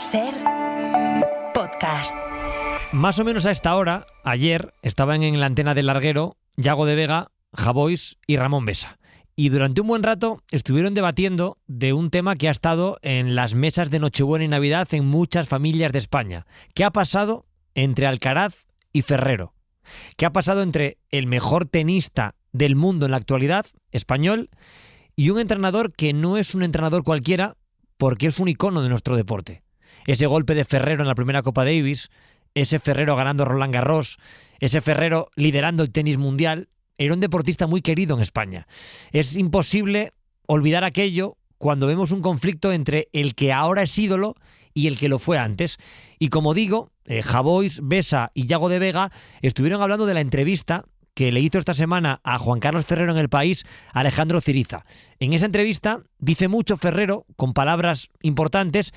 SER Podcast. Más o menos a esta hora, ayer, estaban en la antena del Larguero Yago de Vega, Javois y Ramón Besa. Y durante un buen rato estuvieron debatiendo de un tema que ha estado en las mesas de Nochebuena y Navidad en muchas familias de España. ¿Qué ha pasado entre Alcaraz y Ferrero? ¿Qué ha pasado entre el mejor tenista del mundo en la actualidad, español, y un entrenador que no es un entrenador cualquiera porque es un icono de nuestro deporte? Ese golpe de Ferrero en la primera Copa Davis, ese Ferrero ganando Roland Garros, ese Ferrero liderando el tenis mundial, era un deportista muy querido en España. Es imposible olvidar aquello cuando vemos un conflicto entre el que ahora es ídolo y el que lo fue antes. Y como digo, Javois, Besa y Yago de Vega estuvieron hablando de la entrevista que le hizo esta semana a Juan Carlos Ferrero en El País, Alejandro Ziriza. En esa entrevista dice mucho Ferrero, con palabras importantes,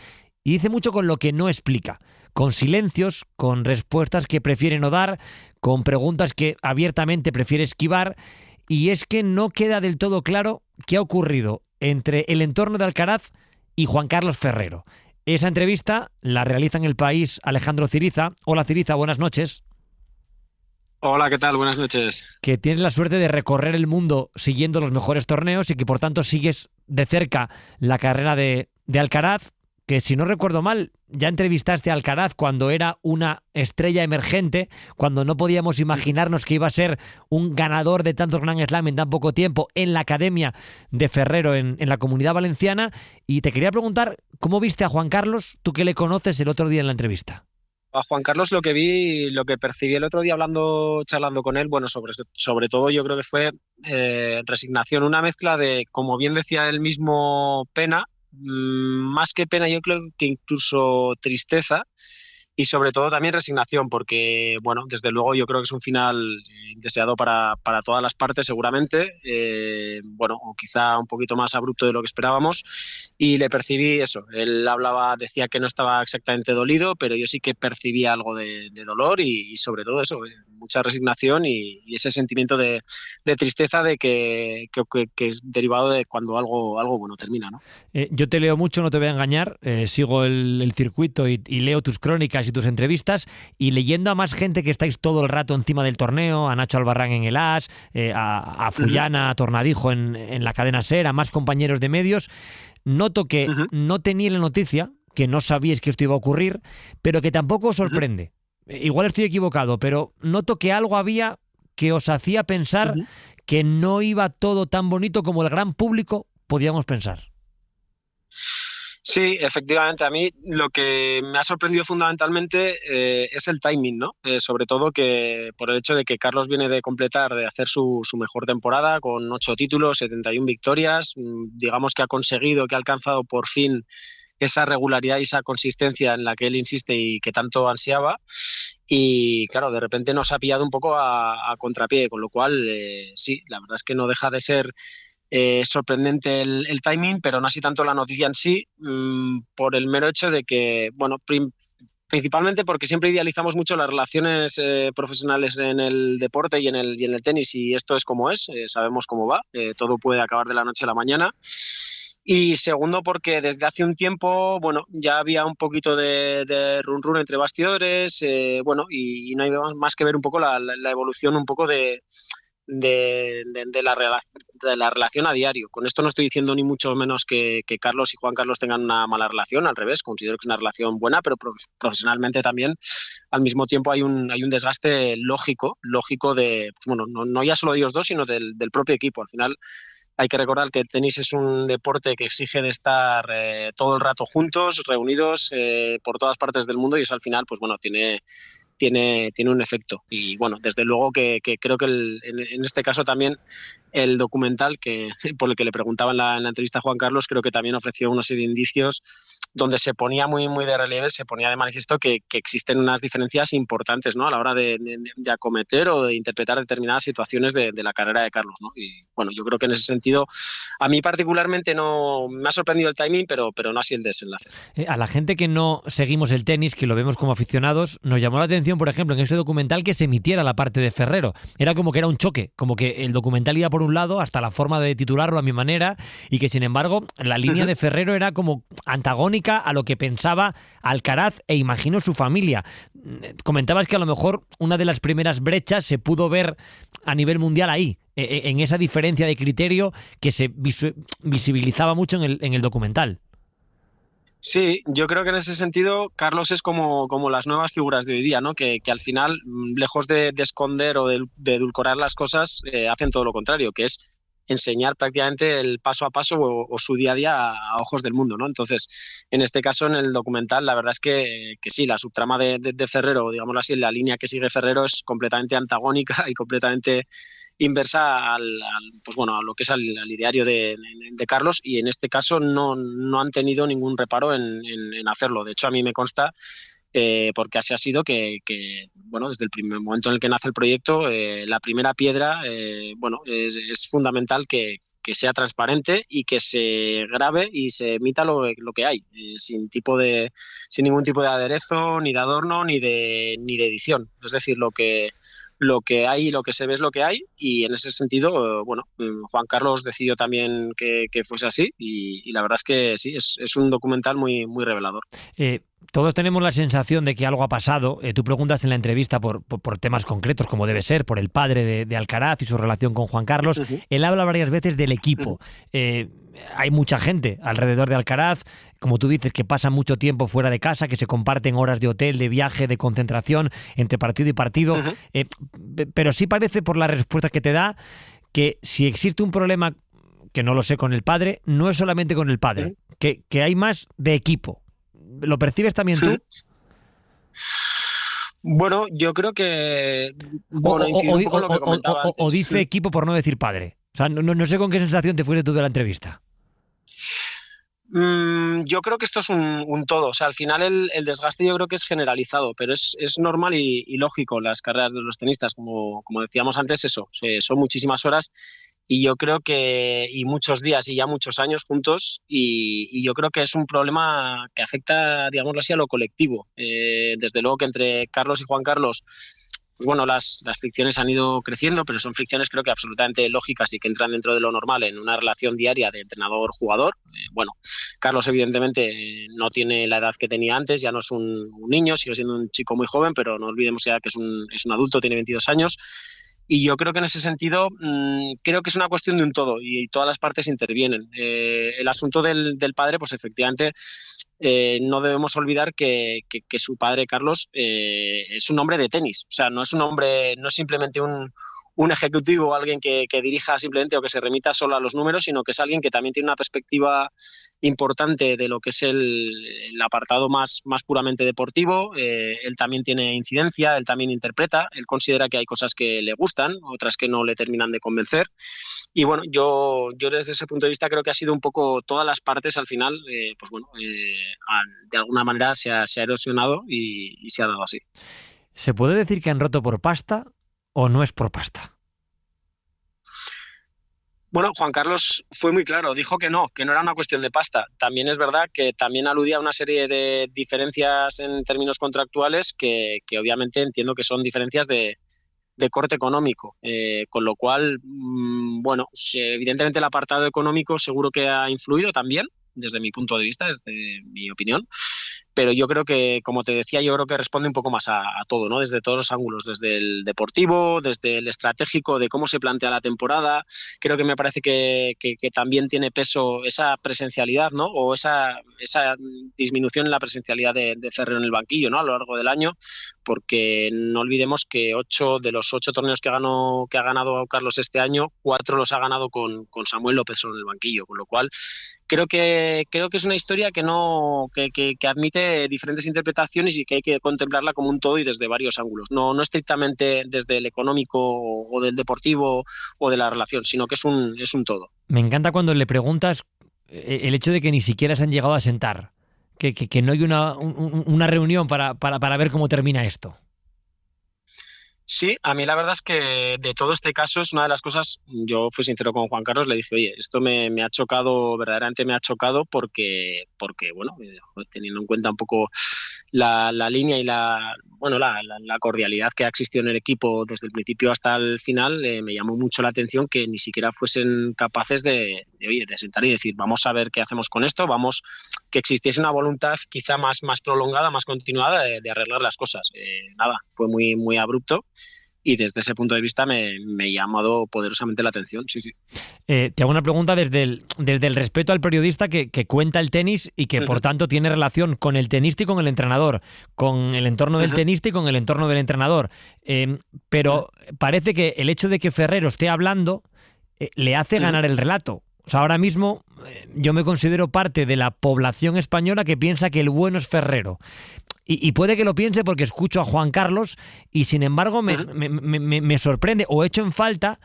y dice mucho con lo que no explica, con silencios, con respuestas que prefiere no dar, con preguntas que abiertamente prefiere esquivar, y es que no queda del todo claro qué ha ocurrido entre el entorno de Alcaraz y Juan Carlos Ferrero. Esa entrevista la realiza en El País Alejandro Ziriza. Hola Ziriza, buenas noches. Hola, ¿qué tal? Buenas noches. Que tienes la suerte de recorrer el mundo siguiendo los mejores torneos y que por tanto sigues de cerca la carrera de Alcaraz, que si no recuerdo mal, ya entrevistaste a Alcaraz cuando era una estrella emergente, cuando no podíamos imaginarnos que iba a ser un ganador de tantos Grand Slam en tan poco tiempo en la academia de Ferrero en la Comunidad Valenciana. Y te quería preguntar, ¿cómo viste a Juan Carlos, tú que le conoces, el otro día en la entrevista? A Juan Carlos lo que percibí el otro día charlando con él, bueno, sobre todo yo creo que fue resignación, una mezcla de, como bien decía él mismo, pena, más que pena yo creo que incluso tristeza, y sobre todo también resignación, porque, bueno, desde luego yo creo que es un final deseado para todas las partes seguramente, bueno, o quizá un poquito más abrupto de lo que esperábamos, y le percibí eso. Él decía que no estaba exactamente dolido, pero yo sí que percibí algo de dolor y sobre todo eso, mucha resignación y ese sentimiento de tristeza de que es derivado de cuando algo bueno termina, ¿no? Yo te leo mucho, no te voy a engañar, sigo el circuito y leo tus crónicas y tus entrevistas, y leyendo a más gente que estáis todo el rato encima del torneo, a Nacho Albarrán en el AS, a Fullana, a Tornadijo en la cadena SER, a más compañeros de medios, noto que no tenía la noticia, que no sabíais que esto iba a ocurrir, pero que tampoco os sorprende. Igual estoy equivocado, pero noto que algo había que os hacía pensar que no iba todo tan bonito como el gran público podíamos pensar. Sí, efectivamente. A mí lo que me ha sorprendido fundamentalmente es el timing, ¿no? Sobre todo que por el hecho de que Carlos viene de hacer su mejor temporada con 8 títulos, 71 victorias, digamos que ha alcanzado por fin esa regularidad y esa consistencia en la que él insiste y que tanto ansiaba, y claro, de repente nos ha pillado un poco a contrapié, con lo cual sí, la verdad es que no deja de ser sorprendente el timing, pero no así tanto la noticia en sí, por el mero hecho de que, bueno, principalmente porque siempre idealizamos mucho las relaciones profesionales en el deporte y en el tenis, y esto es como es, sabemos cómo va, todo puede acabar de la noche a la mañana. Y segundo, porque desde hace un tiempo, bueno, ya había un poquito de run entre bastidores, bueno, y no hay más que ver un poco la evolución un poco de la relación a diario. Con esto no estoy diciendo ni mucho menos que Carlos y Juan Carlos tengan una mala relación, al revés, considero que es una relación buena, pero profesionalmente también al mismo tiempo hay un desgaste lógico de, pues bueno, no ya solo de ellos dos, sino del propio equipo. Al final hay que recordar que el tenis es un deporte que exige de estar todo el rato juntos, reunidos por todas partes del mundo, y eso al final, pues bueno, tiene un efecto. Y bueno, desde luego que creo que en este caso también el documental por el que le preguntaba en la entrevista a Juan Carlos, creo que también ofreció una serie de indicios donde se ponía muy, muy de relieve, se ponía de manifiesto que existen unas diferencias importantes, ¿no?, a la hora de acometer o de interpretar determinadas situaciones de la carrera de Carlos, ¿no? Y bueno, yo creo que en ese sentido, a mí particularmente no me ha sorprendido el timing, pero no así el desenlace. A la gente que no seguimos el tenis, que lo vemos como aficionados, nos llamó la atención atención, por ejemplo, en ese documental que se emitiera la parte de Ferrero. Era como que era un choque, como que el documental iba por un lado, hasta la forma de titularlo a mi manera, y que sin embargo la línea de Ferrero era como antagónica a lo que pensaba Alcaraz e imagino su familia. Comentabas que a lo mejor una de las primeras brechas se pudo ver a nivel mundial ahí, en esa diferencia de criterio que se visibilizaba mucho en el documental. Sí, yo creo que en ese sentido Carlos es como las nuevas figuras de hoy día, ¿no? Que al final, lejos de esconder o de edulcorar las cosas, hacen todo lo contrario, que es enseñar prácticamente el paso a paso o su día a día a ojos del mundo, ¿no? Entonces, en este caso, en el documental, la verdad es que sí, la subtrama de Ferrero, digámoslo así, la línea que sigue Ferrero es completamente antagónica y completamente inversa pues bueno, a lo que es al ideario de Carlos, y en este caso no han tenido ningún reparo en hacerlo. De hecho, a mí me consta, porque así ha sido que, bueno, desde el primer momento en el que nace el proyecto, la primera piedra, bueno, es fundamental que sea transparente y que se grabe y se emita lo que hay, sin ningún tipo de aderezo, ni de adorno, ni de edición. Es decir, lo que hay, lo que se ve es lo que hay, y en ese sentido, bueno, Juan Carlos decidió también que fuese así, y la verdad es que sí, es un documental muy, muy revelador. Todos tenemos la sensación de que algo ha pasado. Tú preguntas en la entrevista por temas concretos, como debe ser, por el padre de Alcaraz y su relación con Juan Carlos. Él habla varias veces del equipo. Hay mucha gente alrededor de Alcaraz, como tú dices, que pasa mucho tiempo fuera de casa, que se comparten horas de hotel, de viaje, de concentración entre partido y partido. Pero sí parece, por las respuestas que te da, que si existe un problema, que no lo sé, con el padre, no es solamente con el padre, que hay más de equipo. ¿Lo percibes también tú? Bueno, yo creo que... Bueno, o dice equipo por no decir padre. O sea, no sé con qué sensación te fuiste tú de la entrevista. Yo creo que esto es un todo. O sea, al final el desgaste yo creo que es generalizado, pero es normal y lógico las carreras de los tenistas. Como decíamos antes, eso, son muchísimas horas. Y yo creo y muchos días y ya muchos años juntos, y yo creo que es un problema que afecta, digámoslo así, a lo colectivo. Desde luego que entre Carlos y Juan Carlos, pues bueno, las fricciones han ido creciendo, pero son fricciones creo que absolutamente lógicas y que entran dentro de lo normal en una relación diaria de entrenador-jugador. Bueno, Carlos evidentemente no tiene la edad que tenía antes, ya no es un niño, sigue siendo un chico muy joven, pero no olvidemos ya que es un adulto, tiene 22 años. Y yo creo que en ese sentido creo que es una cuestión de un todo y todas las partes intervienen. El asunto del padre, pues efectivamente no debemos olvidar que su padre, Carlos, es un hombre de tenis. O sea, no es simplemente un ejecutivo o alguien que dirija simplemente o que se remita solo a los números, sino que es alguien que también tiene una perspectiva importante de lo que es el apartado más puramente deportivo. Él también tiene incidencia, él también interpreta, él considera que hay cosas que le gustan, otras que no le terminan de convencer. Y bueno, yo desde ese punto de vista creo que ha sido un poco todas las partes al final, pues bueno, de alguna manera se ha erosionado y se ha dado así. ¿Se puede decir que han roto por pasta o no es por pasta? Bueno, Juan Carlos fue muy claro, dijo que no era una cuestión de pasta. También es verdad que también aludía a una serie de diferencias en términos contractuales que obviamente entiendo que son diferencias de corte económico, con lo cual, bueno, evidentemente el apartado económico seguro que ha influido también, desde mi punto de vista, desde mi opinión. Pero yo creo que, como te decía, yo creo que responde un poco más a todo, ¿no? Desde todos los ángulos, desde el deportivo, desde el estratégico, de cómo se plantea la temporada. Creo que me parece que también tiene peso esa presencialidad, ¿no? O esa disminución en la presencialidad de Ferrero en el banquillo, ¿no? A lo largo del año, porque no olvidemos que 8 de los 8 torneos que ha ganado Carlos este año, 4 los ha ganado con Samuel López solo en el banquillo, con lo cual creo que es una historia que admite diferentes interpretaciones y que hay que contemplarla como un todo y desde varios ángulos, no estrictamente desde el económico o del deportivo o de la relación, sino que es un todo. Me encanta cuando le preguntas el hecho de que ni siquiera se han llegado a sentar, que no hay una reunión para ver cómo termina esto. Sí, a mí la verdad es que de todo este caso es una de las cosas, yo fui sincero con Juan Carlos, le dije, oye, esto me ha chocado, verdaderamente me ha chocado porque bueno, teniendo en cuenta un poco la línea y la cordialidad que ha existido en el equipo desde el principio hasta el final, me llamó mucho la atención que ni siquiera fuesen capaces de sentar y decir, vamos a ver qué hacemos con esto, que existiese una voluntad quizá más prolongada, más continuada de arreglar las cosas. Nada, fue muy, muy abrupto. Y desde ese punto de vista me ha llamado poderosamente la atención, sí. Te hago una pregunta desde el respeto al periodista que cuenta el tenis y que, por tanto, tiene relación con el tenista y con el entrenador, con el entorno del tenista y con el entorno del entrenador. Pero parece que el hecho de que Ferrero esté hablando le hace ganar el relato. O sea, ahora mismo yo me considero parte de la población española que piensa que el bueno es Ferrero. Y puede que lo piense porque escucho a Juan Carlos y, sin embargo, me sorprende o echo en falta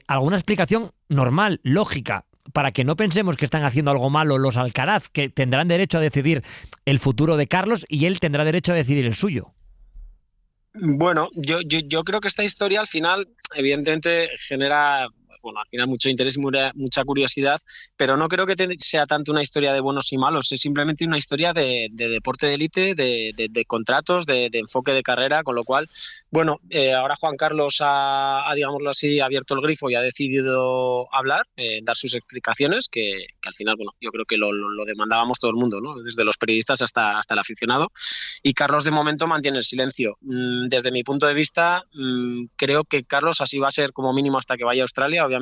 alguna explicación normal, lógica, para que no pensemos que están haciendo algo malo los Alcaraz, que tendrán derecho a decidir el futuro de Carlos y él tendrá derecho a decidir el suyo. Bueno, yo creo que esta historia al final, evidentemente, genera... al final mucho interés y mucha curiosidad, pero no creo que sea tanto una historia de buenos y malos, es simplemente una historia de deporte de élite, de contratos, de enfoque de carrera, con lo cual, ahora Juan Carlos digámoslo así, abierto el grifo y ha decidido hablar, dar sus explicaciones, que al final, yo creo que lo demandábamos todo el mundo, ¿no? Desde los periodistas hasta el aficionado, y Carlos de momento mantiene el silencio. Desde mi punto de vista, creo que Carlos así va a ser como mínimo hasta que vaya a Australia, obviamente.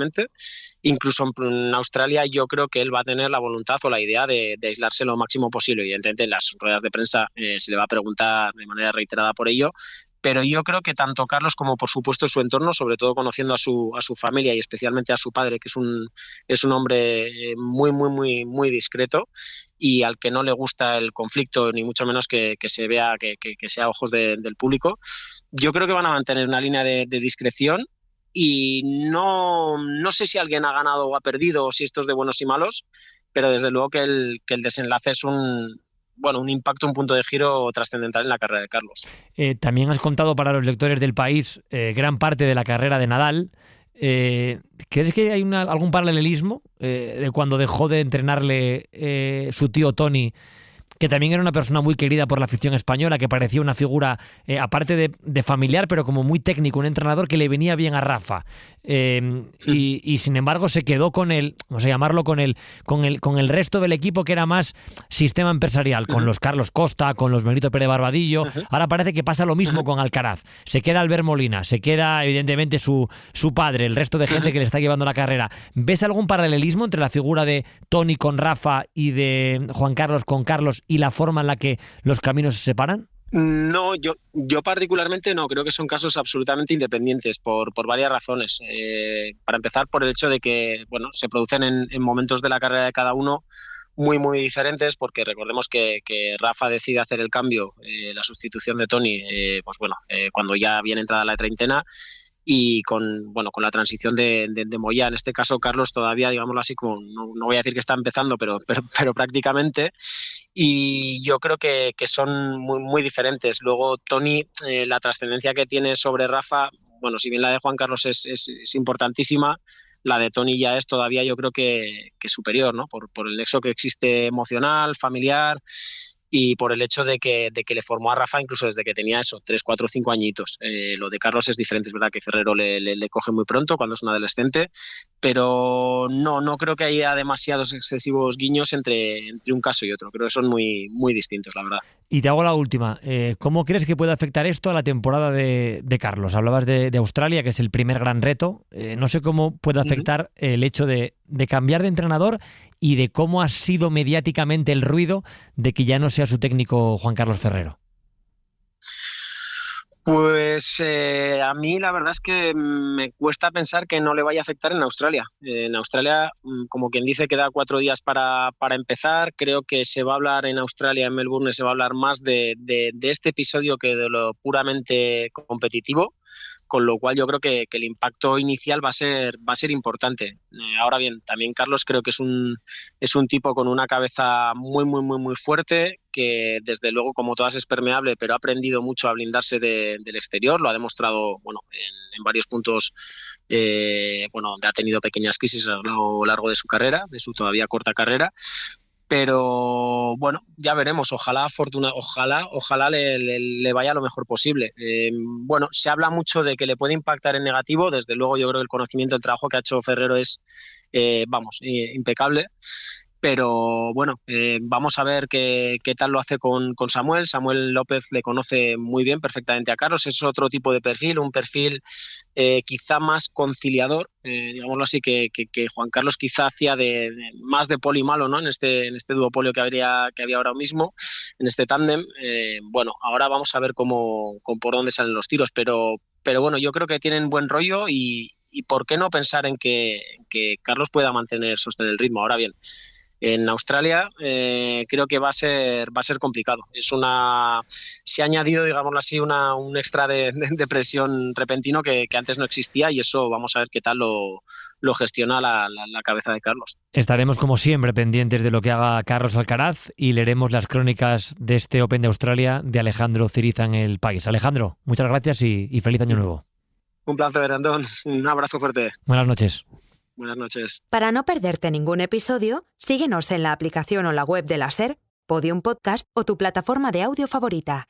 Incluso en Australia yo creo que él va a tener la voluntad o la idea de aislarse lo máximo posible. Evidentemente en las ruedas de prensa se le va a preguntar de manera reiterada por ello, pero yo creo que tanto Carlos como por supuesto su entorno, sobre todo conociendo a su familia y especialmente a su padre, que es un hombre muy, muy, muy, muy discreto y al que no le gusta el conflicto, ni mucho menos que se vea, que sea a ojos del público, yo creo que van a mantener una línea de discreción. Y no sé si alguien ha ganado o ha perdido, o si esto es de buenos y malos, pero desde luego que el desenlace es un impacto, un punto de giro trascendental en la carrera de Carlos. También has contado para los lectores del País gran parte de la carrera de Nadal. ¿Crees que hay algún paralelismo de cuando dejó de entrenarle su tío Toni, que también era una persona muy querida por la afición española, que parecía una figura, aparte de familiar, pero como muy técnico, un entrenador que le venía bien a Rafa? Y sin embargo se quedó con él, vamos a llamarlo, con el resto del equipo, que era más sistema empresarial, con los Carlos Costa, con los Benito Pérez Barbadillo. Ahora parece que pasa lo mismo con Alcaraz. Se queda Albert Molina, se queda evidentemente su padre, el resto de gente que le está llevando la carrera. ¿Ves algún paralelismo entre la figura de Toni con Rafa y de Juan Carlos con Carlos y la forma en la que los caminos se separan? No, yo particularmente no, creo que son casos absolutamente independientes por varias razones. Para empezar, por el hecho de que se producen en momentos de la carrera de cada uno muy, muy diferentes, porque recordemos que Rafa decide hacer el cambio, la sustitución de Toni, cuando ya viene entrada la treintena, y con la transición de Moya. En este caso Carlos todavía, digámoslo así, como no voy a decir que está empezando, pero prácticamente, y yo creo que son muy, muy diferentes. Luego Toni, la trascendencia que tiene sobre Rafa, si bien la de Juan Carlos es importantísima, la de Toni ya es todavía, yo creo que superior, ¿no? Por el nexo que existe emocional, familiar, y por el hecho de que le formó a Rafa incluso desde que tenía 3, 4, 5 añitos. Lo de Carlos es diferente, es verdad que Ferrero le coge muy pronto cuando es un adolescente, pero no creo que haya demasiados excesivos guiños entre un caso y otro. Creo que son muy, muy distintos, la verdad. Y te hago la última. ¿Cómo crees que puede afectar esto a la temporada de Carlos? Hablabas de Australia, que es el primer gran reto. No sé cómo puede afectar el hecho de cambiar de entrenador y de cómo ha sido mediáticamente el ruido de que ya no sea su técnico Juan Carlos Ferrero. Pues a mí la verdad es que me cuesta pensar que no le vaya a afectar en Australia. En Australia, como quien dice, queda 4 días para empezar. Creo que se va a hablar en Australia, en Melbourne, se va a hablar más de este episodio que de lo puramente competitivo, con lo cual yo creo que el impacto inicial va a ser importante. Ahora bien, también Carlos creo que es un tipo con una cabeza muy, muy, muy, muy fuerte, que desde luego, como todas, es permeable, pero ha aprendido mucho a blindarse del exterior. Lo ha demostrado en varios puntos, donde ha tenido pequeñas crisis a lo largo de su carrera, de su todavía corta carrera. Pero bueno, ya veremos. Ojalá le vaya lo mejor posible. Bueno, se habla mucho de que le puede impactar en negativo. Desde luego, yo creo que el conocimiento del trabajo que ha hecho Ferrero es, impecable. Pero bueno, vamos a ver qué tal lo hace con Samuel. Samuel López le conoce muy bien, perfectamente a Carlos. Es otro tipo de perfil, un perfil quizá más conciliador, digámoslo así, que Juan Carlos quizá hacía más de poli malo, ¿no? En este duopolio que había ahora mismo, en este tándem. Bueno, ahora vamos a ver por dónde salen los tiros, pero bueno, yo creo que tienen buen rollo y por qué no pensar en que Carlos pueda sostener el ritmo. Ahora bien, en Australia creo que va a ser complicado. Se ha añadido, digámoslo así, un extra de presión repentino que antes no existía, y eso vamos a ver qué tal lo gestiona la cabeza de Carlos. Estaremos como siempre pendientes de lo que haga Carlos Alcaraz y leeremos las crónicas de este Open de Australia de Alejandro Ciriza en El País. Alejandro, muchas gracias y feliz año nuevo. Un placer, Antón. Un abrazo fuerte. Buenas noches. Buenas noches. Para no perderte ningún episodio, síguenos en la aplicación o la web de la SER, Podium Podcast o tu plataforma de audio favorita.